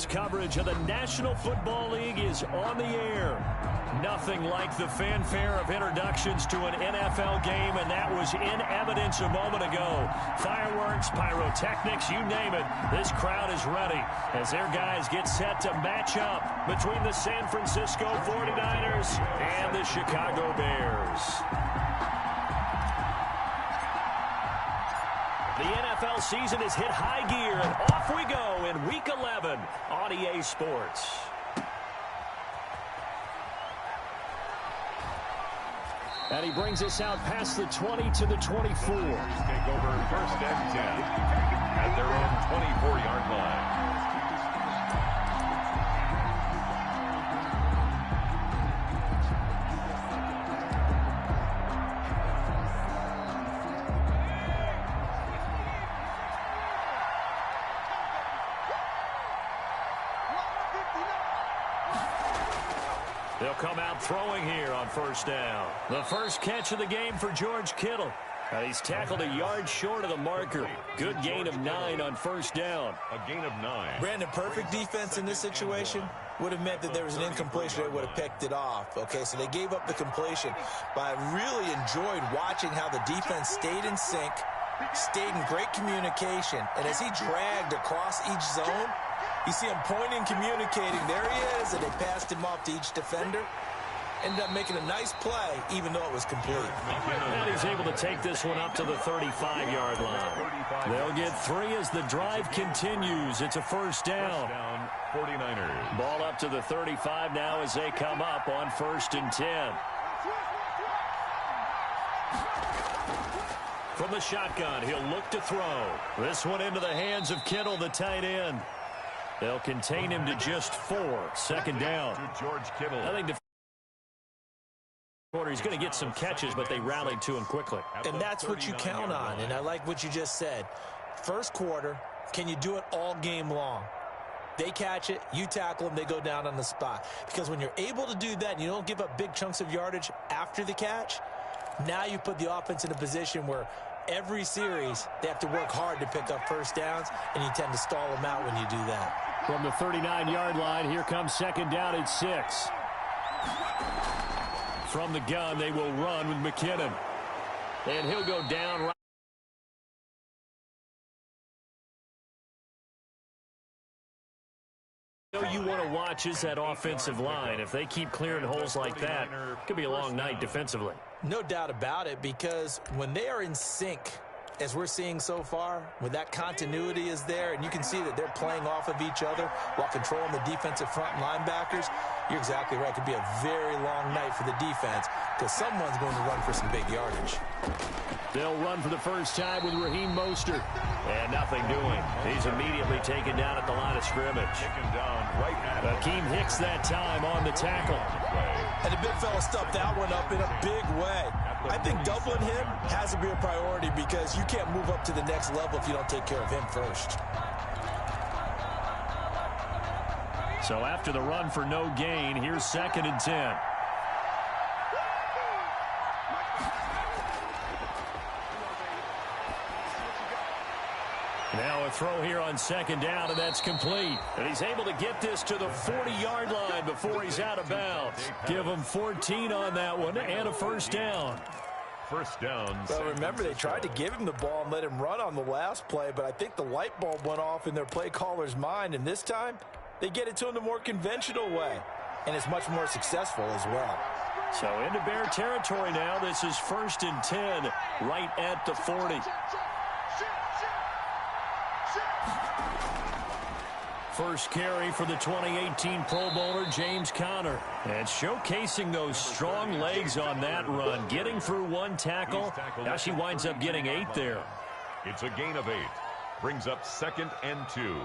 coverage of the National Football League is on the air. Nothing like the fanfare of introductions to an NFL game, and that was in evidence a moment ago. Fireworks, pyrotechnics, you name it. This crowd is ready as their guys get set to match up between the San Francisco 49ers and the Chicago Bears. The NFL season has hit high gear, and off we go in Week 11 on EA Sports. And he brings us out past the 20 to the 24. Take over first and 10 at their own 24-yard line. They'll come out throwing here on first down. The first catch of the game for George Kittle. He's tackled a yard short of the marker. Good gain of 9 on first down. A gain of 9. Brandon, perfect defense in this situation would have meant that there was an incompletion. They would have picked it off. Okay, so they gave up the completion. But I really enjoyed watching how the defense stayed in sync, stayed in great communication. And as he dragged across each zone, you see him pointing, communicating. There he is, and they passed him off to each defender. Ended up making a nice play, even though it was complete. And he's able to take this one up to the 35-yard line. They'll get 3 as the drive continues. It's a first down. 49ers. Ball up to the 35 now as they come up on first and 10. From the shotgun, he'll look to throw. This one into the hands of Kittle, the tight end. They'll contain him to just 4. Second down. To George Kittle. I think the quarter he's going to get some catches, but they rallied to him quickly. And that's what you count on, and I like what you just said. First quarter, can you do it all game long? They catch it, you tackle them, they go down on the spot. Because when you're able to do that and you don't give up big chunks of yardage after the catch, now you put the offense in a position where every series they have to work hard to pick up first downs, and you tend to stall them out when you do that. From the 39-yard line, here comes second down at 6. From the gun, they will run with McKinnon. And he'll go down right. You want to watch is that offensive line. If they keep clearing holes like that, it could be a long night defensively. No doubt about it, because when they are in sync, as we're seeing so far, when that continuity is there, and you can see that they're playing off of each other while controlling the defensive front linebackers, you're exactly right. It could be a very long night for the defense because someone's going to run for some big yardage. They'll run for the first time with Raheem Mostert. And nothing doing. He's immediately taken down at the line of scrimmage. Taken down right at Akeem Hicks that time on the tackle. And the big fella stuffed that one up in a big way. I think doubling him has to be a priority because you can't move up to the next level if you don't take care of him first. So after the run for no gain, here's second and 10. Now a throw here on second down, and that's complete. And he's able to get this to the 40-yard line before he's out of bounds. Give him 14 on that one and a first down. First down. Well, remember, they tried to give him the ball and let him run on the last play, but I think the light bulb went off in their play caller's mind, and this time they get it to him the more conventional way, and it's much more successful as well. So into Bear territory now. This is first and 10 right at the 40. First carry for the 2018 Pro Bowler, James Conner. And showcasing those strong legs on that run. Getting through one tackle. Now she winds up getting 8 there. It's a gain of 8. Brings up second and 2.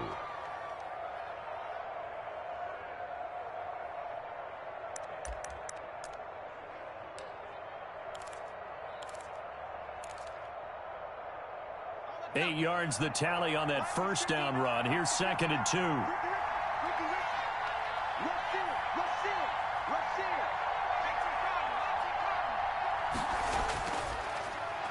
Eight yards the tally on that first down run. Here's second and 2.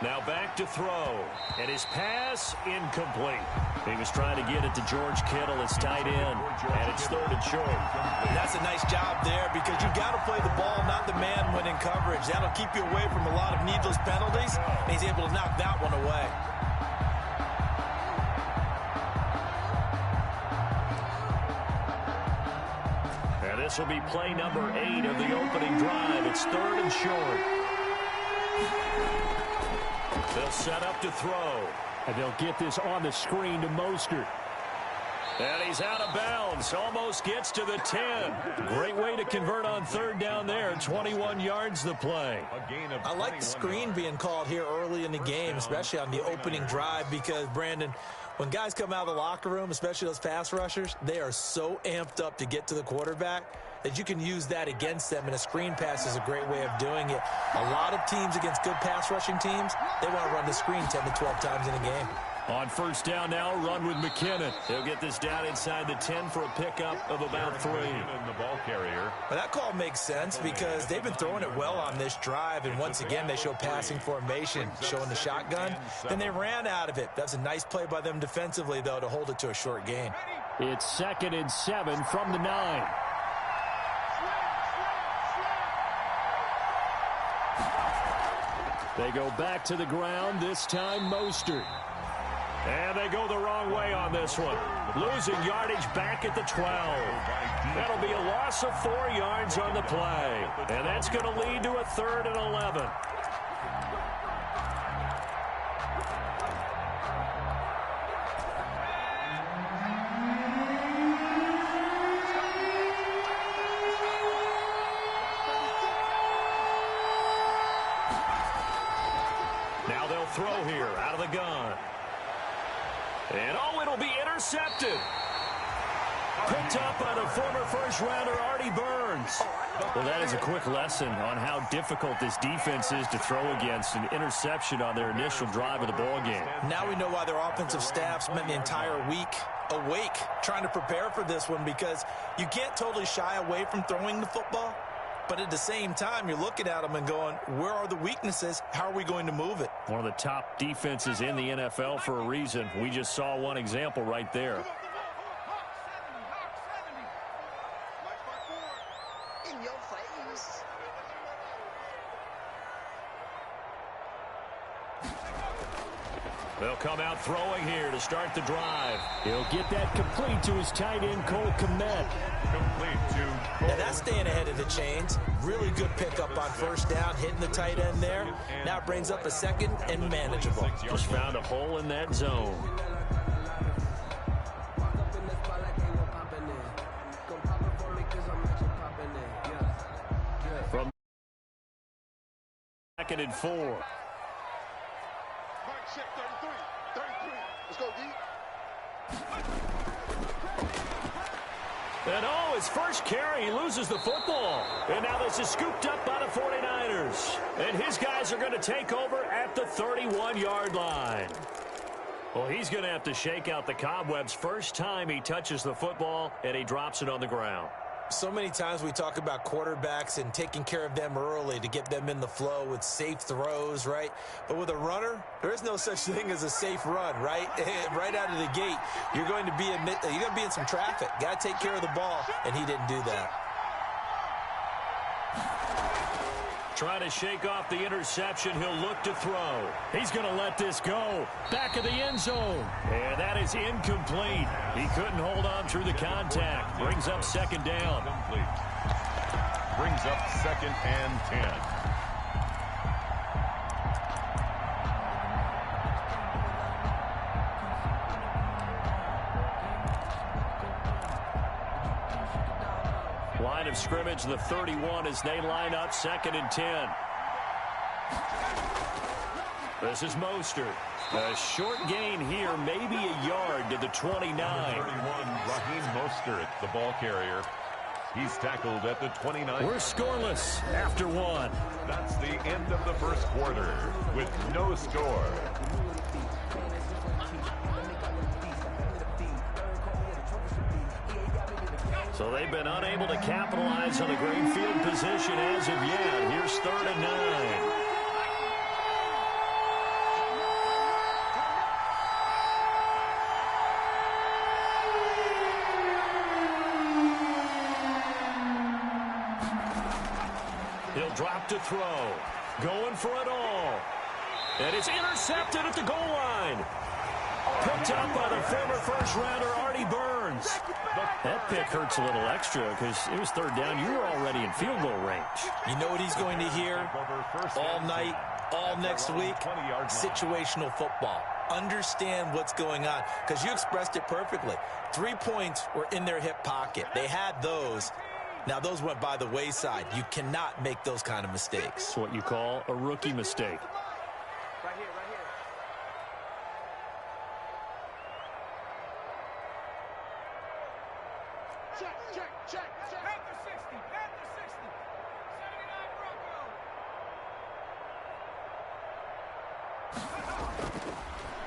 Now back to throw. And his pass incomplete. He was trying to get it to George Kittle, his tight end. And it's third and short. And that's a nice job there because you've got to play the ball, not the man when in coverage. That'll keep you away from a lot of needless penalties. And he's able to knock that one away. And this will be play number 8 of the opening drive. It's third and short. They'll set up to throw. And they'll get this on the screen to Mostert. And he's out of bounds. Almost gets to the 10. Great way to convert on third down there. 21 yards the play. I like the screen being called here early in the game, especially on the opening drive, because, Brandon, when guys come out of the locker room, especially those pass rushers, they are so amped up to get to the quarterback that you can use that against them, and a screen pass is a great way of doing it. A lot of teams against good pass rushing teams, they want to run the screen 10 to 12 times in a game. On first down now, run with McKinnon. He'll get this down inside the 10 for a pickup of about 3. The ball carrier. Well, that call makes sense because they've been throwing it well on this drive, and once again they show passing formation, showing the shotgun. Then they ran out of it. That's a nice play by them defensively, though, to hold it to a short gain. It's 2nd and 7 from the 9. They go back to the ground, this time Mostert. And they go the wrong way on this one. Losing yardage back at the 12. That'll be a loss of 4 yards on the play. And that's going to lead to a 3rd and 11. Now they'll throw here out of the gun. And, it'll be intercepted. Picked up by the former first-rounder, Artie Burns. Well, that is a quick lesson on how difficult this defense is to throw against. An interception on their initial drive of the ballgame. Now we know why their offensive staff spent the entire week awake trying to prepare for this one, because you can't totally shy away from throwing the football. But at the same time, you're looking at them and going, where are the weaknesses? How are we going to move it? One of the top defenses in the NFL for a reason. We just saw one example right there. In your face. They'll come out throwing here to start the drive. He'll get that complete to his tight end, Cole Kmet. Complete to Cole. Now that's staying ahead of the chains. Really good pickup on first down, hitting the tight end there. Now it brings up a 2nd and manageable. Just found a hole in that zone. From 2nd and 4. Let's go, D. And his first carry, he loses the football. And now this is scooped up by the 49ers. And his guys are going to take over at the 31-yard line. Well, he's going to have to shake out the cobwebs first time he touches the football, and he drops it on the ground. So many times we talk about quarterbacks and taking care of them early to get them in the flow with safe throws, right? But with a runner, there is no such thing as a safe run, right? Right out of the gate, you're going to be in some traffic. Got to take care of the ball, and he didn't do that. Trying to shake off the interception. He'll look to throw. He's going to let this go. Back of the end zone. And that is incomplete. He couldn't hold on through the contact. Brings up 2nd down. Complete. Brings up 2nd and 10. Line of scrimmage, the 31 as they line up 2nd and 10. This is Mostert. A short gain here, maybe a yard to the 29. 31, Raheem Mostert, the ball carrier. He's tackled at the 29. We're scoreless after 1. That's the end of the first quarter with no score. So they've been unable to capitalize on a great field position as of yet. Here's 3rd and 9. He'll drop to throw. Going for it all. And it's intercepted at the goal line. Picked up by the former first-rounder, Artie Burns. That pick hurts a little extra because it was third down. You were already in field goal range. You know what he's going to hear all night, all next week? Situational football. Understand what's going on because you expressed it perfectly. 3 points were in their hip pocket. They had those. Now, those went by the wayside. You cannot make those kind of mistakes. It's what you call a rookie mistake. Right here, right here. Check, check, check, check. Panther 60, Panther 60. 79 Broncos.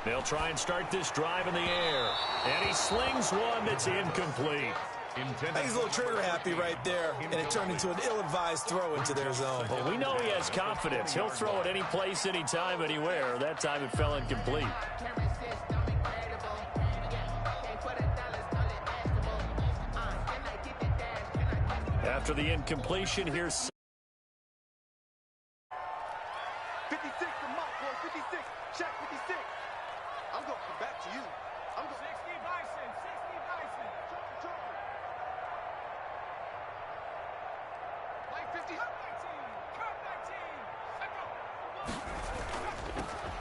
They'll try and start this drive in the air. And he slings one that's incomplete. I think he's a little trigger happy right there, and it turned into an ill-advised throw into their zone. Well, we know he has confidence. He'll throw it any place, anytime, anywhere. That time it fell incomplete. After the incompletion, here's 56 to Mike, boy, 56. Check 56. I'm going to come back to you. I'm going 60 Bison, 60 Bison. Mike 50. Curve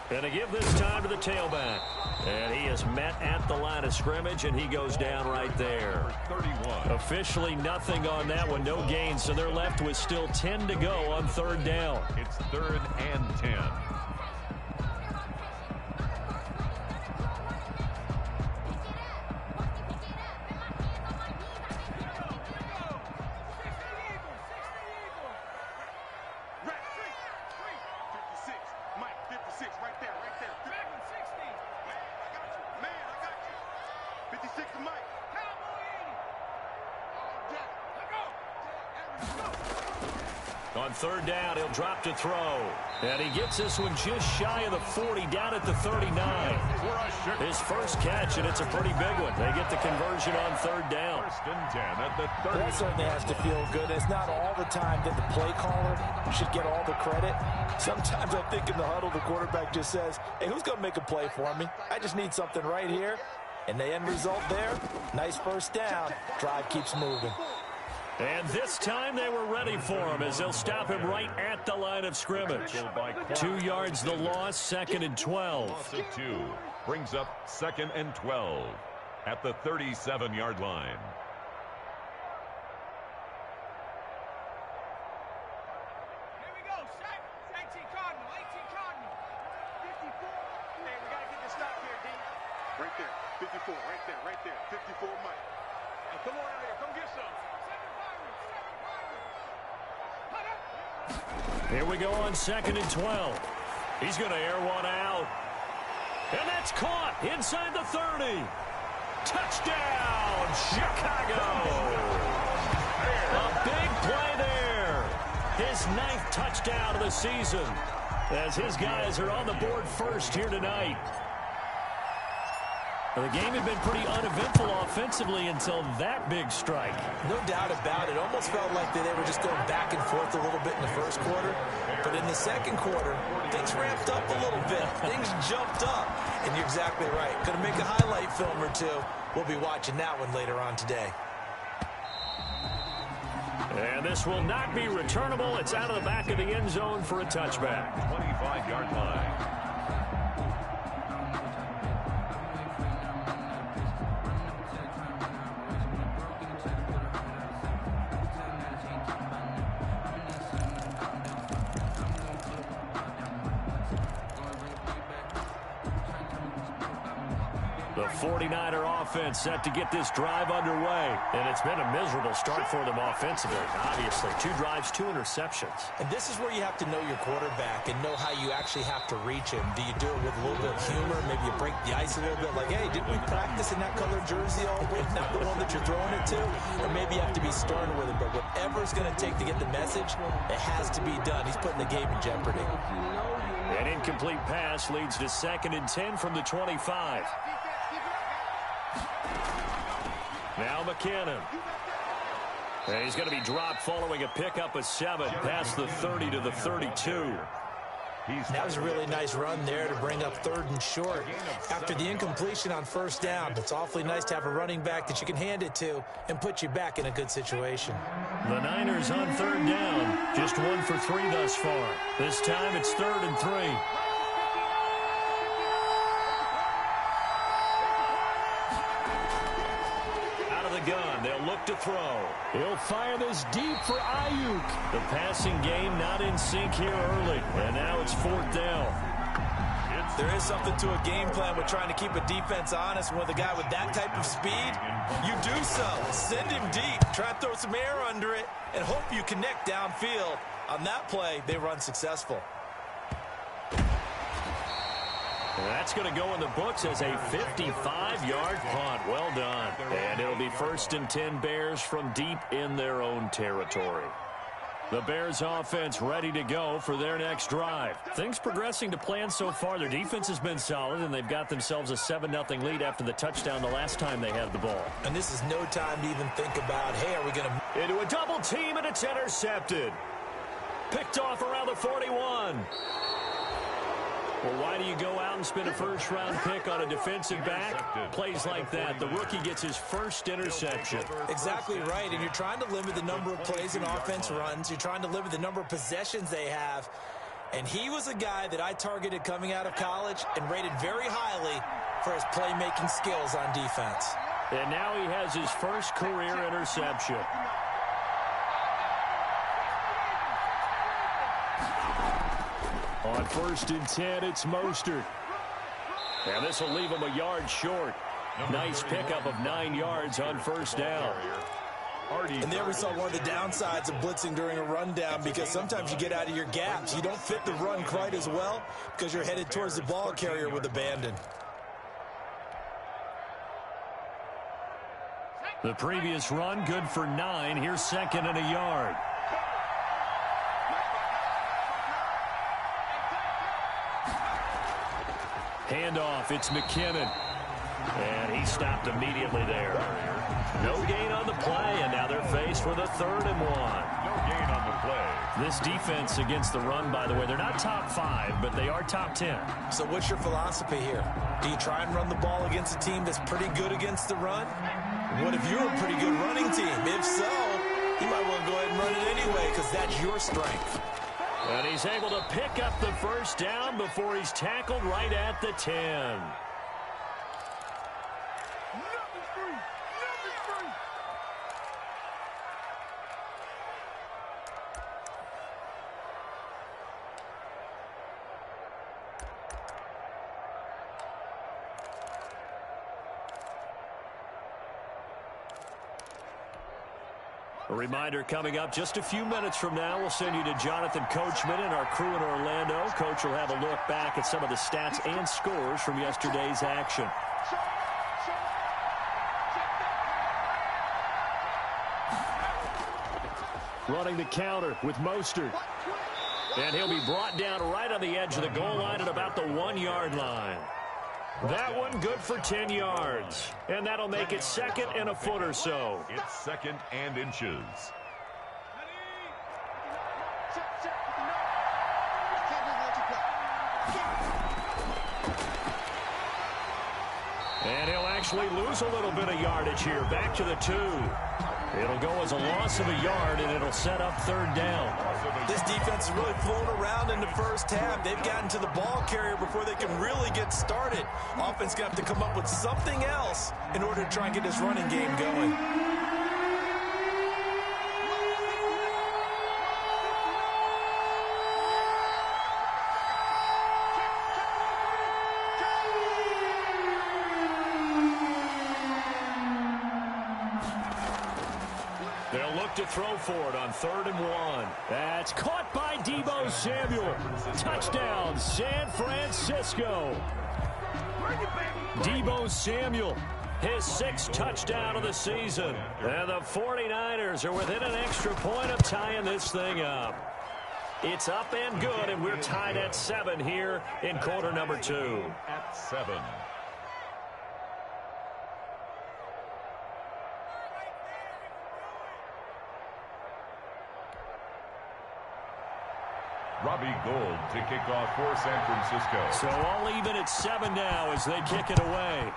19. going to give this time to the tailback. And he is met at the line of scrimmage, and he goes down right there. 31. Officially nothing on that one, no gain, so they're left with still 10 to go on third down. It's 3rd and 10. Mike 56, right there, right there. Dragon 60. Man, I got you. Man, I got you. 56 to Mike. Cowboy 80. Oh, Jack. Let go. On third down, he'll drop to throw. And he gets this one just shy of the 40, down at the 39. His first catch, and it's a pretty big one. They get the conversion on third down. 1st and 10 at the 30. That certainly has to feel good. It's not all the time that the play caller should get all the credit. Sometimes I think in the huddle, the quarterback just says, hey, who's going to make a play for me? I just need something right here. And the end result there, nice first down. Drive keeps moving. And this time they were ready for him as they'll stop him right at the line of scrimmage. 2 yards the loss, 2nd and 12. Loss of 2 brings up 2nd and 12 at the 37-yard line. Here we go. Shaq. 18 Cardinal. 18 Cardinal. 54. Man, we got to get this stop here, D. Right there. 54, right there, right there. 54, Mike. Hey, come on out here. Come get some. 7 Pirates. 7 Pirates. Put up. Here we go on 2nd and 12. He's going to air one out. And that's caught inside the 30. Touchdown, Chicago. A big play there. His 9th touchdown of the season as his guys are on the board first here tonight. The game had been pretty uneventful offensively until that big strike. No doubt about it. Almost felt like they were just going back and forth a little bit in the first quarter. But in the second quarter, things ramped up a little bit. Things jumped up. And you're exactly right. Going to make a highlight film or two. We'll be watching that one later on today. And this will not be returnable. It's out of the back of the end zone for a touchback. 25-yard line. The 49er offense set to get this drive underway. And it's been a miserable start for them offensively. Obviously, 2 drives, 2 interceptions. And this is where you have to know your quarterback and know how you actually have to reach him. Do you do it with a little bit of humor? Maybe you break the ice a little bit like, hey, didn't we practice in that colored jersey all week? Not the one that you're throwing it to? Or maybe you have to be stern with it. But whatever it's going to take to get the message, it has to be done. He's putting the game in jeopardy. An incomplete pass leads to 2nd and 10 from the 25. Now McKinnon. And he's going to be dropped following a pickup of 7 past the 30 to the 32. That was a really nice run there to bring up 3rd and short. After the incompletion on 1st down, it's awfully nice to have a running back that you can hand it to and put you back in a good situation. The Niners on 3rd down. Just 1 for 3 thus far. This time it's 3rd and 3. Out of the gun, they'll look to throw. He'll fire this deep for Ayuk. The passing game not in sync here early. And now it's 4th down. There is something to a game plan with trying to keep a defense honest. With a guy with that type of speed, you do so. Send him deep. Try to throw some air under it and hope you connect downfield. On that play, they run successful. That's going to go in the books as a 55-yard punt. Well done. And it'll be 1st and 10 Bears from deep in their own territory. The Bears offense ready to go for their next drive. Things progressing to plan so far. Their defense has been solid, and they've got themselves a 7-0 lead after the touchdown the last time they had the ball. And this is no time to even think about, hey, are we going to... Into a double team, and it's intercepted. Picked off around the 41. Well, why do you go out and spend a 1st-round pick on a defensive back? Plays like that. The rookie gets his 1st interception. Exactly right, and you're trying to limit the number of plays an offense runs. You're trying to limit the number of possessions they have. And he was a guy that I targeted coming out of college and rated very highly for his playmaking skills on defense. And now he has his 1st career interception. On 1st and 10, it's Mostert. And this will leave him a yard short. Nice pickup of 9 yards on 1st down. And there we saw one of the downsides of blitzing during a rundown, because sometimes you get out of your gaps. You don't fit the run quite as well because you're headed towards the ball carrier with abandon. The previous run, good for 9. Here's 2nd and a yard. Handoff, it's McKinnon. And he stopped immediately there. No gain on the play, and now they're faced with a 3rd and 1. No gain on the play. This defense against the run, by the way, they're not top 5, but they are top 10. So what's your philosophy here? Do you try and run the ball against a team that's pretty good against the run? What if you're a pretty good running team? If so, you might want to go ahead and run it anyway, because that's your strength. And he's able to pick up the 1st down before he's tackled right at the 10. A reminder coming up just a few minutes from now, we'll send you to Jonathan Coachman and our crew in Orlando. Coach will have a look back at some of the stats and scores from yesterday's action. Running the counter with Mostert. And he'll be brought down right on the edge of the goal line at about the 1-yard line. That one good for 10 yards. And that'll make it 2nd and a foot or so. It's 2nd and inches. And he'll actually lose a little bit of yardage here. Back to the 2. It'll go as a loss of a yard, and it'll set up 3rd down. This defense has really flown around in the 1st half. They've gotten to the ball carrier before they can really get started. Offense going to have to come up with something else in order to try and get this running game going. They'll look to throw for it on 3rd and 1. That's caught by Deebo Samuel. Touchdown, San Francisco. Deebo Samuel, his 6th touchdown of the season. And the 49ers are within an extra point of tying this thing up. It's up and good, and we're tied at 7 here in quarter number 2. At 7. Robbie Gould to kick off for San Francisco. So all even at 7 now as they kick it away.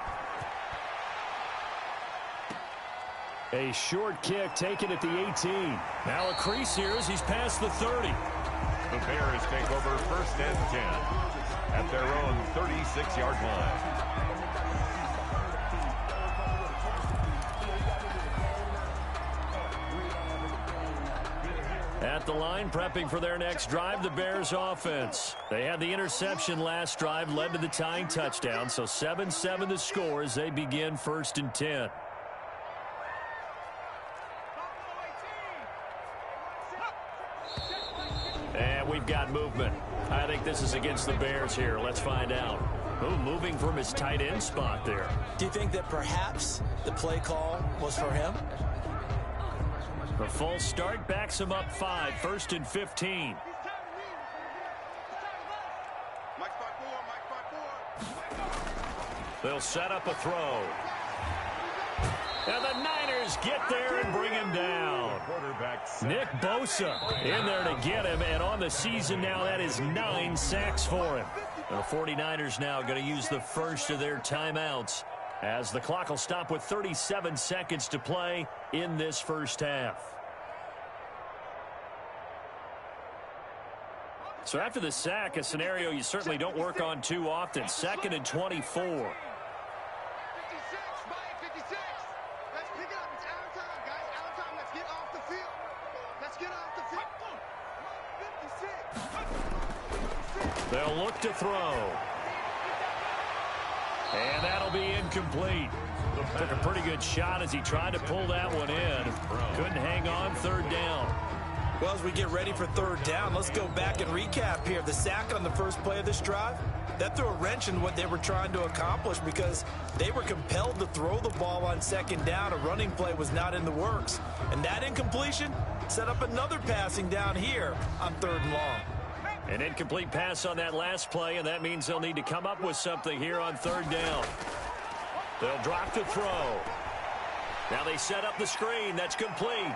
A short kick taken at the 18. Now a crease here as he's past the 30. The Bears take over 1st and 10 at their own 36-yard line. At the line, prepping for their next drive, the Bears offense. They had the interception last drive, led to the tying touchdown, so 7-7 the score as they begin 1st and 10. And we've got movement. I think this is against the Bears here. Let's find out. Ooh, moving from his tight end spot there. Do you think that perhaps the play call was for him? The false start backs him up 5, 1st and 15. They'll set up a throw. And the Niners get there and bring him down. Nick Bosa in there to get him, and on the season now, that is 9 sacks for him. The 49ers now going to use the first of their timeouts as the clock will stop with 37 seconds to play in this first half. So after the sack, a scenario you certainly don't work on too often. 2nd and 24. They'll look to throw. And that'll be incomplete. Took a pretty good shot as he tried to pull that one in. Couldn't hang on, 3rd down. Well, as we get ready for 3rd down, let's go back and recap here. The sack on the first play of this drive, that threw a wrench in what they were trying to accomplish because they were compelled to throw the ball on 2nd down. A running play was not in the works. And that incompletion set up another passing down here on 3rd and long. An incomplete pass on that last play, and that means they'll need to come up with something here on 3rd down. They'll drop to throw. Now they set up the screen. That's complete.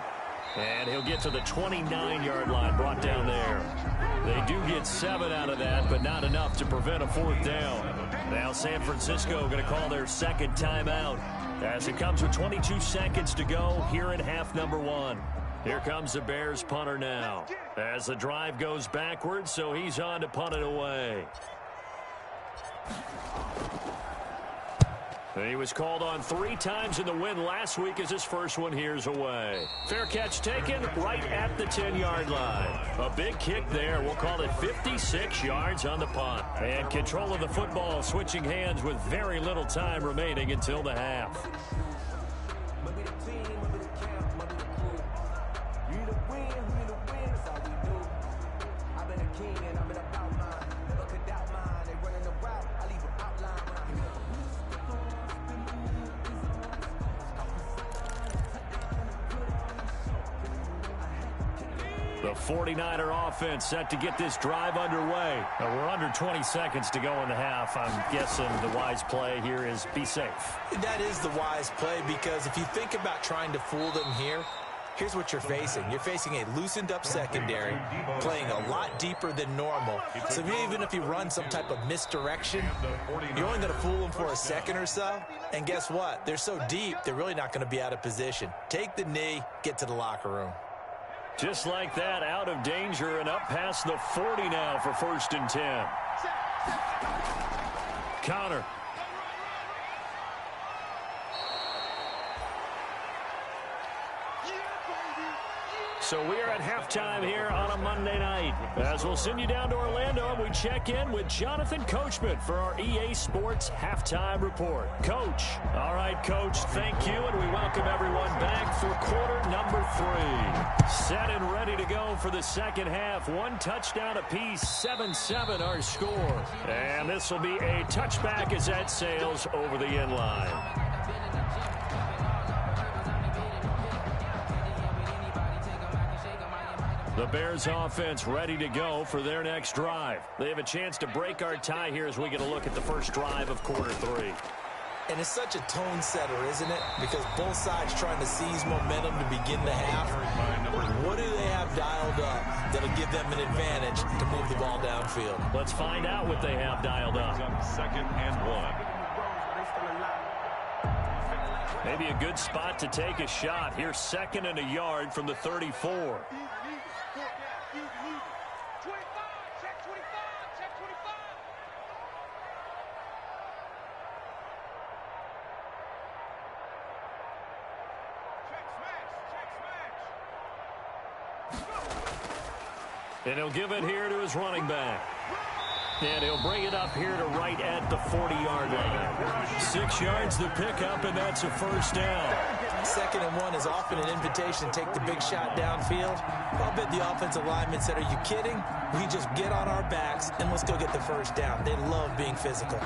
And he'll get to the 29-yard line, brought down there. They do get 7 out of that, but not enough to prevent a 4th down. Now San Francisco going to call their 2nd timeout as it comes with 22 seconds to go here in half number 1. Here comes the Bears punter now as the drive goes backwards, so he's on to punt it away. He was called on 3 times in the win last week as his first one here's away. Fair catch taken right at the 10-yard line. A big kick there. We'll call it 56 yards on the punt. And control of the football switching hands with very little time remaining until the half. The 49er offense set to get this drive underway. We're under 20 seconds to go in the half. I'm guessing the wise play here is be safe. That is the wise play because if you think about trying to fool them here, here's what you're facing. You're facing a loosened up secondary, playing a lot deeper than normal. So even if you run some type of misdirection, you're only going to fool them for a second or so. And guess what? They're so deep, they're really not going to be out of position. Take the knee, get to the locker room. Just like that, out of danger and up past the 40 now for 1st and 10. Counter. So we are at halftime here on a Monday night. As we'll send you down to Orlando, and we check in with Jonathan Coachman for our EA Sports Halftime Report. Coach. All right, Coach, thank you, and we welcome everyone back for quarter number 3. Set and ready to go for the second half. 1 touchdown apiece, 7-7 our score. And this will be a touchback as that sails over the end line. The Bears offense ready to go for their next drive. They have a chance to break our tie here as we get a look at the first drive of quarter 3. And it's such a tone setter, isn't it? Because both sides trying to seize momentum to begin the half. What do they have dialed up that'll give them an advantage to move the ball downfield? Let's find out what they have dialed up. Second and 1. Maybe a good spot to take a shot. Here's 2nd and a yard from the 34. And he'll give it here to his running back. And he'll bring it up here to right at the 40-yard line. 6 yards the pickup, and that's a first down. 2nd and 1 is often an invitation to take the big shot downfield. I'll bet the offensive lineman said, are you kidding? We just get on our backs and let's go get the first down. They love being physical.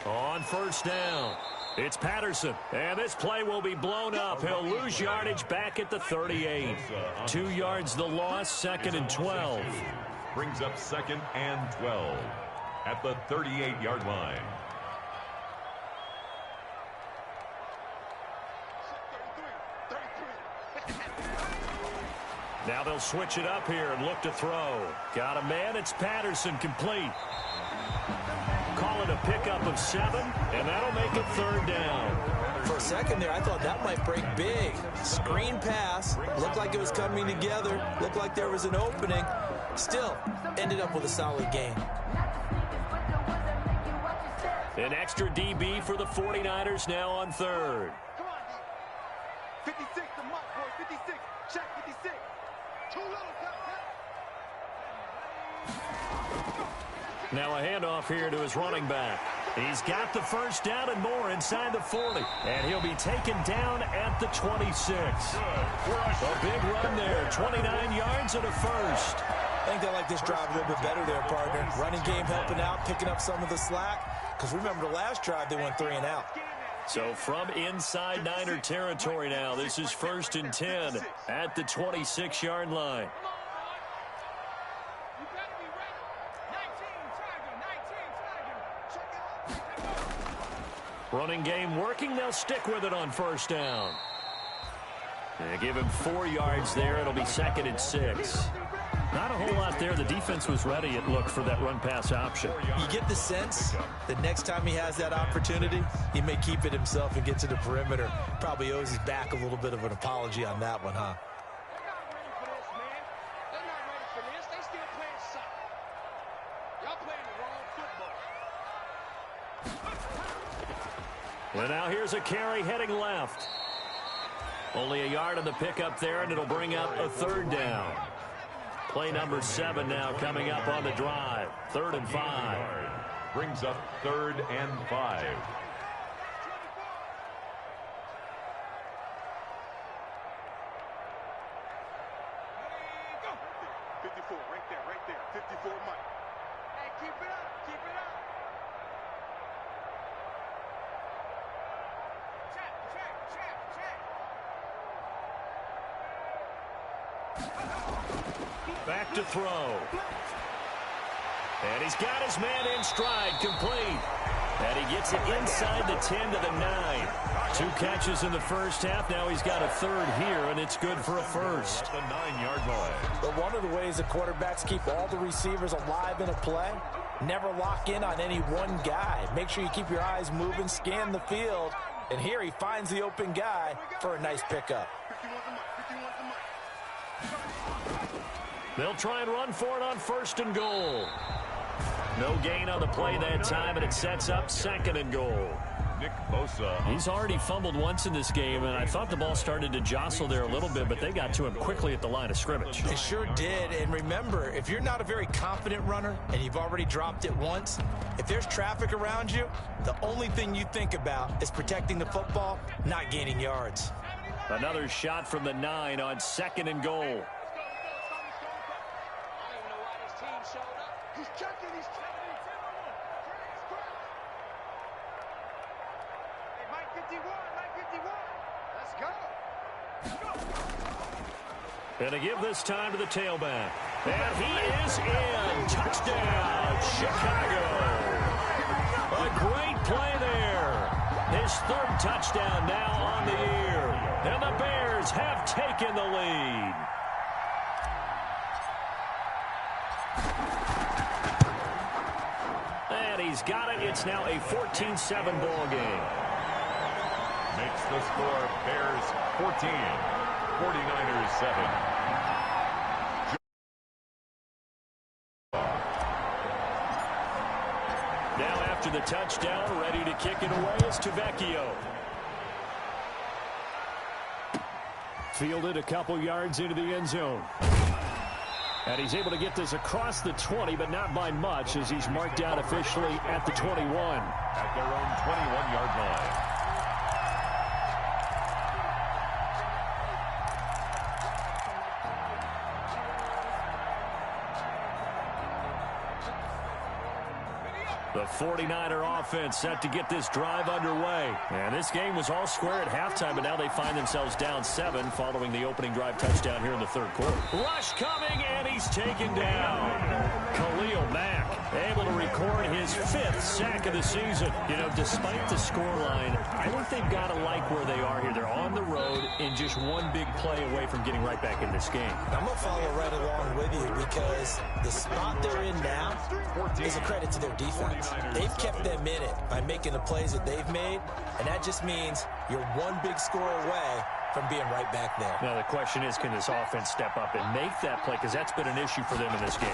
On first down, it's Patterson, and this play will be blown up. He'll lose yardage back at the 38. 2 yards the loss, 2nd and 12. Brings up 2nd and 12 at the 38-yard line. Now they'll switch it up here and look to throw. Got a man, it's Patterson, complete. Call it a pickup of 7, and that'll make it 3rd down. For a second there, I thought that might break big. Screen pass, looked like it was coming together, looked like there was an opening. Still, ended up with a solid gain. An extra DB for the 49ers now on 3rd. Come on, D. 56, the mark, boy. 56. Check 56. Too little. Now a handoff here to his running back. He's got the first down and more inside the 40. And he'll be taken down at the 26. A big run there. 29 yards and a first. I think they like this drive a little bit better there, partner. Running game helping out, picking up some of the slack. Because remember, the last drive, they went 3 and out. So from inside Niner territory now, this is 1st and 10 at the 26-yard line. Running game working. They'll stick with it on first down. They give him 4 yards there. It'll be 2nd and 6. Not a whole lot there. The defense was ready, it looked, for that run-pass option. You get the sense that next time he has that opportunity, he may keep it himself and get to the perimeter. Probably owes his back a little bit of an apology on that one, huh? And now here's a carry heading left. Only a yard on the pickup there, and it'll bring up a 3rd down. Play number 7 now coming up on the drive. 3rd and 5. Brings up 3rd and 5. Right there. 54, Mike. Hey, keep it up. Keep it up. Back to throw. And he's got his man in stride, complete. And he gets it inside the 10 to the 9. 2 catches in the first half. Now he's got a 3rd here, and it's good for a first. At the 9-yard line. But one of the ways the quarterbacks keep all the receivers alive in a play, never lock in on any one guy. Make sure you keep your eyes moving, scan the field. And here he finds the open guy for a nice pickup. They'll try and run for it on 1st and goal. No gain on the play that time, and it sets up 2nd and goal. Nick Bosa. He's already fumbled once in this game, and I thought the ball started to jostle there a little bit, but they got to him quickly at the line of scrimmage. It sure did, and remember, if you're not a very confident runner and you've already dropped it once, if there's traffic around you, the only thing you think about is protecting the football, not gaining yards. Another shot from the 9 on 2nd and goal. He's checking. He's checking. Hey, Mike 51. Mike 51. Let's go. And to give this time to the tailback. And he is in. Touchdown, Chicago. A great play there. His third touchdown now on the year. And the Bears have taken the lead. And he's got it. It's now a 14-7 ball game. Makes the score Bears 14, 49ers 7. Now after the touchdown, ready to kick it away is Tavecchio. Fielded a couple yards into the end zone. And he's able to get this across the 20, but not by much, as he's marked out officially at the 21. At their own 21-yard line. The 49er offense set to get this drive underway. And this game was all square at halftime, but now they find themselves down 7 following the opening drive touchdown here in the third quarter. Rush coming, and he's taken down. Khalil Mack able to record his 5th sack of the season. You know, despite the scoreline, I think they've got to like where they are here. They're on the road and just one big play away from getting right back in this game. I'm going to follow right along with you because the spot they're in now is a credit to their defense. They've kept them in it by making the plays that they've made, and that just means you're one big score away from being right back there. Now the question is, can this offense step up and make that play? Because that's been an issue for them in this game.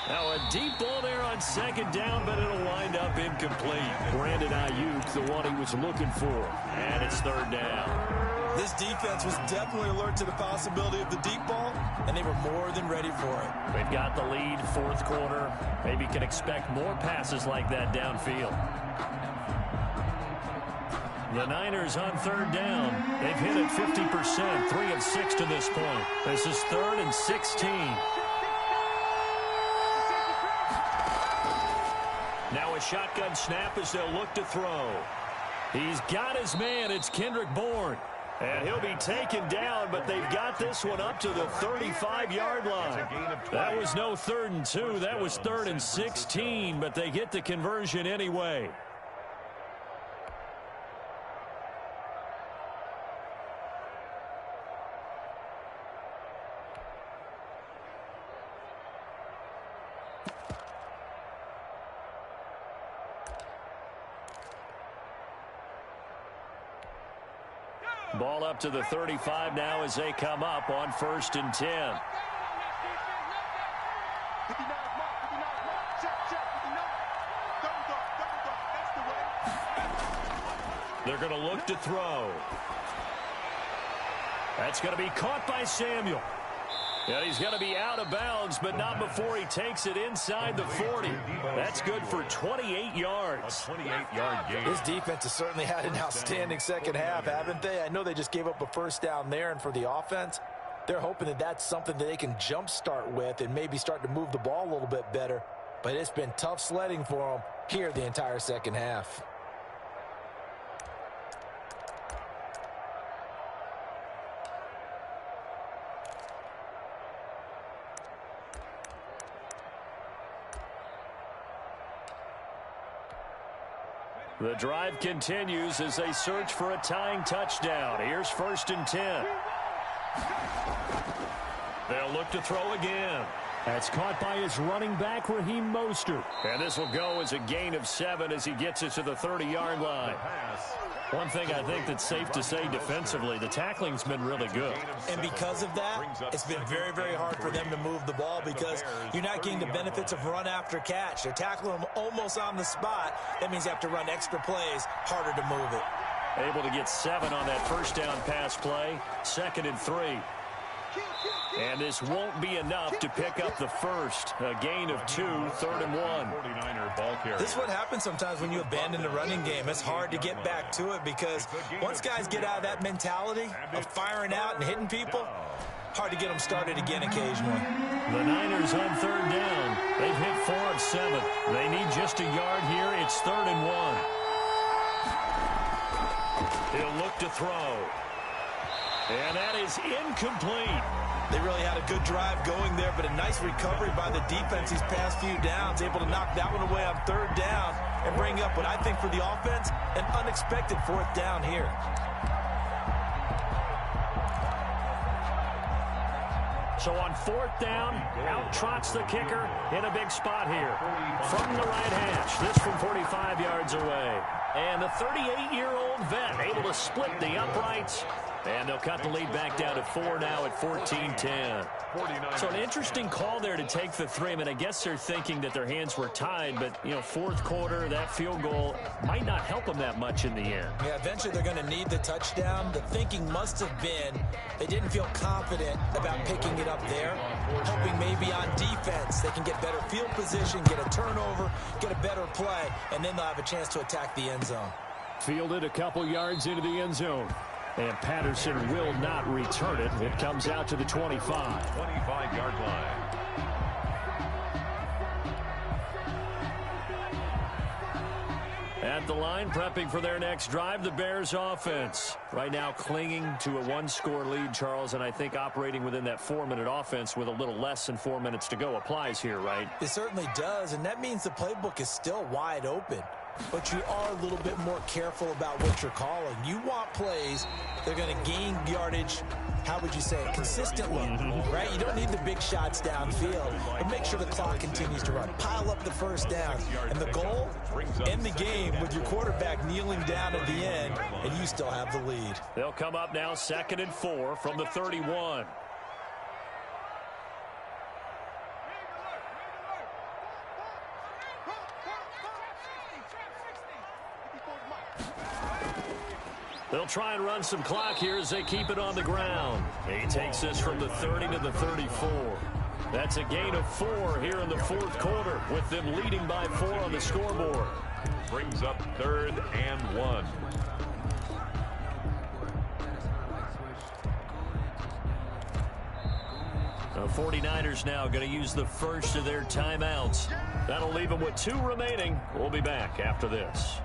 Now a deep ball there on second down, but it'll wind up incomplete. Brandon Ayuk, the one he was looking for. And it's third down. This defense was definitely alert to the possibility of the deep ball, and they were more than ready for it. They've got the lead, fourth quarter. Maybe can expect more passes like that downfield. The Niners on third down. They've hit it 50%, 3 of 6 to this point. This is 3rd and 16. Now a shotgun snap as they'll look to throw. He's got his man. It's Kendrick Bourne. And he'll be taken down, but they've got this one up to the 35-yard line. That was no 3rd and 2. That was 3rd and 16, but they get the conversion anyway. Ball up to the 35 now as they come up on 1st and 10. 59 mark, 59 mark. Check, 59. Double dog, that's the way. They're going to look to throw. That's going to be caught by Samuel. And he's going to be out of bounds, but not before he takes it inside the 40. That's good for 28 yards. A 28-yard gain. This defense has certainly had an outstanding second half, haven't they? I know they just gave up a first down there, and for the offense, they're hoping that that's something that they can jumpstart with and maybe start to move the ball a little bit better. But it's been tough sledding for them here the entire second half. The drive continues as they search for a tying touchdown. Here's 1st and 10. They'll look to throw again. That's caught by his running back, Raheem Mostert. And this will go as a gain of 7 as he gets it to the 30-yard line. One thing I think that's safe to say defensively, the tackling's been really good. And because of that, it's been very, very hard for them to move the ball because you're not getting the benefits of run after catch. They're tackling them almost on the spot. That means you have to run extra plays, harder to move it. Able to get 7 on that first down pass play. 2nd and 3. And this won't be enough to pick up the first. A gain of 2, 3rd and 1. 49er ball carrier. This is what happens sometimes when you abandon the running game. It's hard to get back to it because once guys get out of that mentality of firing out and hitting people, hard to get them started again occasionally. The Niners on 3rd down. They've hit 4 of 7. They need just a yard here. It's 3rd and 1. He'll look to throw. And that is incomplete. They really had a good drive going there, but a nice recovery by the defense these past few downs, able to knock that one away on 3rd down and bring up what I think for the offense, an unexpected 4th down here. So on 4th down, out trots the kicker in a big spot here. From the right hash, this from 45 yards away. And the 38-year-old vet able to split the uprights. And they'll cut the lead back down to 4 now at 14-10. So an interesting call there to take the 3. I mean, I guess they're thinking that their hands were tied, but, you know, 4th quarter, that field goal might not help them that much in the end. Yeah, eventually they're going to need the touchdown. The thinking must have been they didn't feel confident about picking it up there, hoping maybe on defense they can get better field position, get a turnover, get a better play, and then they'll have a chance to attack the end zone. Fielded a couple yards into the end zone. And Patterson will not return it. It comes out to the 25. 25-yard line. At the line, prepping for their next drive, the Bears offense. Right now clinging to a 1-score lead, Charles, and I think operating within that 4-minute offense with a little less than 4 minutes to go applies here, right? It certainly does, and that means the playbook is still wide open. But you are a little bit more careful about what you're calling. You want plays that are going to gain yardage, how would you say it, consistently, right? You don't need the big shots downfield, but make sure the clock continues to run. Pile up the first down. And the goal, end the game with your quarterback kneeling down at the end, and you still have the lead. They'll come up now 2nd and 4 from the 31. They'll try and run some clock here as they keep it on the ground. He takes this from the 30 to the 34. That's a gain of 4 here in the 4th quarter, with them leading by 4 on the scoreboard. Brings up 3rd and 1. The 49ers now going to use the first of their timeouts. That'll leave them with 2 remaining. We'll be back after this.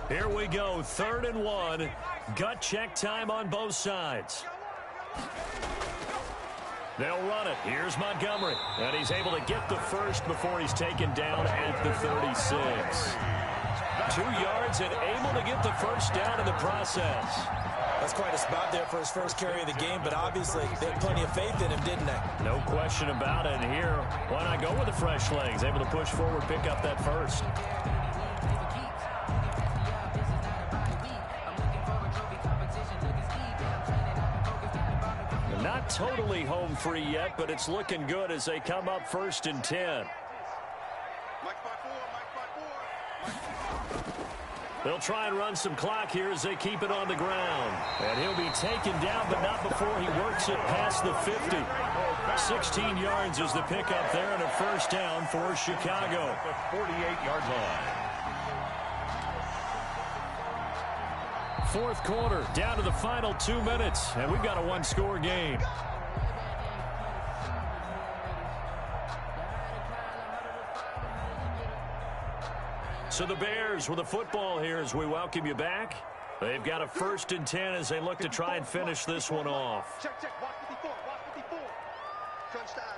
Here we go, 3rd and 1. Gut check time on both sides. They'll run it. Here's Montgomery. And he's able to get the first before he's taken down at the 36. 2 yards and able to get the first down in the process. That's quite a spot there for his first carry of the game, but obviously they had plenty of faith in him, didn't they? No question about it. And here, why not go with the fresh legs? Able to push forward, pick up that first. Not totally home free yet, but it's looking good as they come up 1st and 10. They'll try and run some clock here as they keep it on the ground. And he'll be taken down, but not before he works it past the 50. 16 yards is the pickup there, and a first down for Chicago. The 48-yard line. 4th quarter, down to the final 2 minutes, and we've got a 1-score game. So the Bears with a football here as we welcome you back. They've got a 1st and 10 as they look to try and finish this one off. Check, watch 54, watch 54. Touchdown.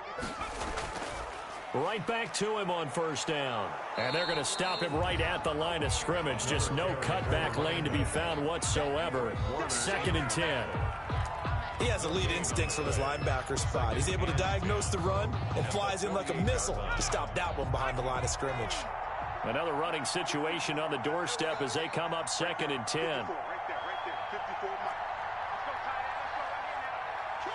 Right back to him on 1st down. And they're going to stop him right at the line of scrimmage. Just no cutback lane to be found whatsoever. 2nd and 10. He has elite instincts from his linebacker spot. He's able to diagnose the run and flies in like a missile to stop that one behind the line of scrimmage. Another running situation on the doorstep as they come up 2nd and 10. Right there, 54 Mike. Let's go,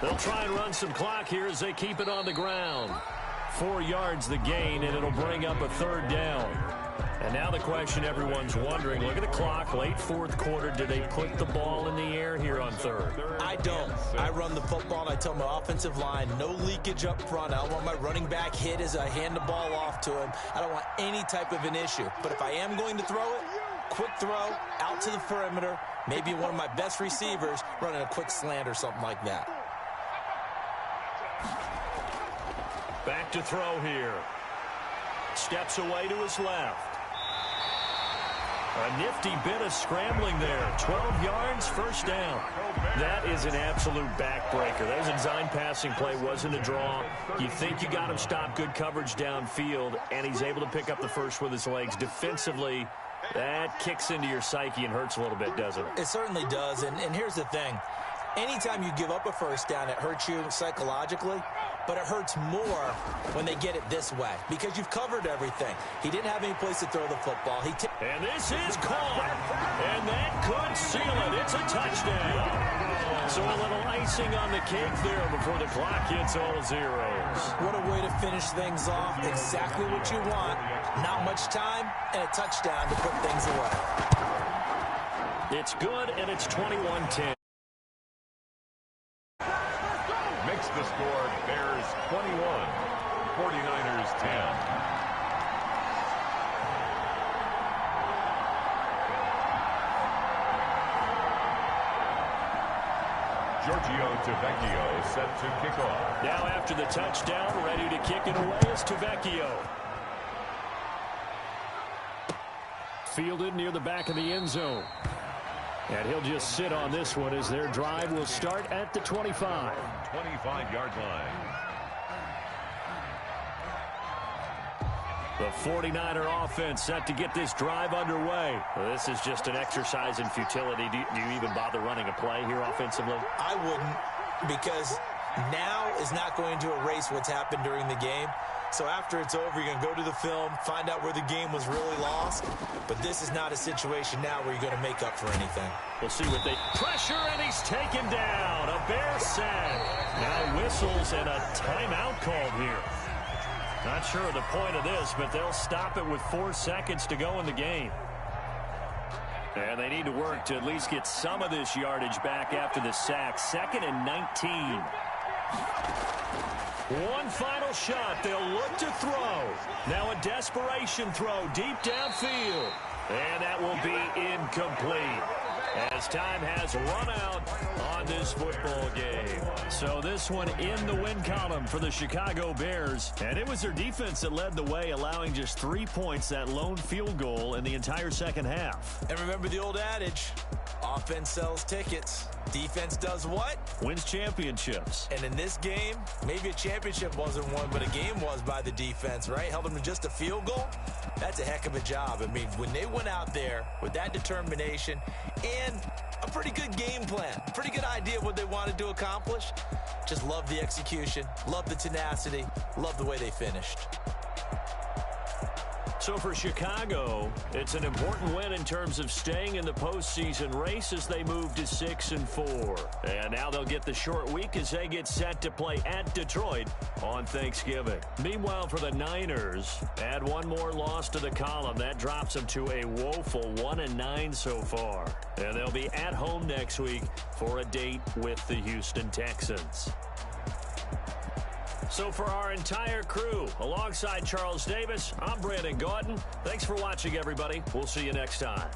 tight end. They'll try and run some clock here as they keep it on the ground. 4 yards the gain, and it'll bring up a 3rd down. And now the question everyone's wondering, look at the clock, late 4th quarter. Do they put the ball in the air here on 3rd? I don't. I run the football, and I tell my offensive line, no leakage up front. I don't want my running back hit as I hand the ball off to him. I don't want any type of an issue. But if I am going to throw it, quick throw, out to the perimeter, maybe one of my best receivers running a quick slant or something like that. Back to throw here. Steps away to his left. A nifty bit of scrambling there. 12 yards, 1st down. That is an absolute backbreaker. That was a design passing play, wasn't a draw. You think you got him stopped, good coverage downfield, and he's able to pick up the first with his legs. Defensively, that kicks into your psyche and hurts a little bit, doesn't it? It certainly does, and here's the thing. Anytime you give up a 1st down, it hurts you psychologically, but it hurts more when they get it this way because you've covered everything. He didn't have any place to throw the football. And this is caught, and that could seal it. It's a touchdown. So a little icing on the cake there before the clock hits all zeros. What a way to finish things off. Exactly what you want. Not much time and a touchdown to put things away. It's good, and it's 21-10. Makes the score Bears 21, 49ers 10. Giorgio Tavecchio set to kick off. Now after the touchdown, ready to kick it away is Tavecchio. Fielded near the back of the end zone. And he'll just sit on this one as their drive will start at the 25. 25-yard line. The 49er offense set to get this drive underway. Well, this is just an exercise in futility. Do you even bother running a play here offensively? I wouldn't, because now is not going to erase what's happened during the game. So after it's over, you're going to go to the film, find out where the game was really lost. But this is not a situation now where you're going to make up for anything. We'll see what they... Pressure, and he's taken down. A Bear sack. Now whistles and a timeout called here. Not sure of the point of this, but they'll stop it with 4 seconds to go in the game. And they need to work to at least get some of this yardage back after the sack. 2nd and 19. One final shot. They'll look to throw. Now a desperation throw deep downfield. And that will be incomplete as time has run out on this football game. So this one in the win column for the Chicago Bears. And it was their defense that led the way, allowing just 3 points, that lone field goal in the entire second half. And remember the old adage, offense sells tickets. Defense does what? Wins championships. And in this game, maybe a championship wasn't won, but a game was by the defense, right? Held them to just a field goal. That's a heck of a job. I mean, when they went out there with that determination and a pretty good game plan, pretty good idea of what they wanted to accomplish, just love the execution, love the tenacity, love the way they finished. So for Chicago, it's an important win in terms of staying in the postseason race as they move to 6-4. And now they'll get the short week as they get set to play at Detroit on Thanksgiving. Meanwhile, for the Niners, add one more loss to the column. That drops them to a woeful 1-9 so far. And they'll be at home next week for a date with the Houston Texans. So for our entire crew, alongside Charles Davis, I'm Brandon Gaudin. Thanks for watching, everybody. We'll see you next time.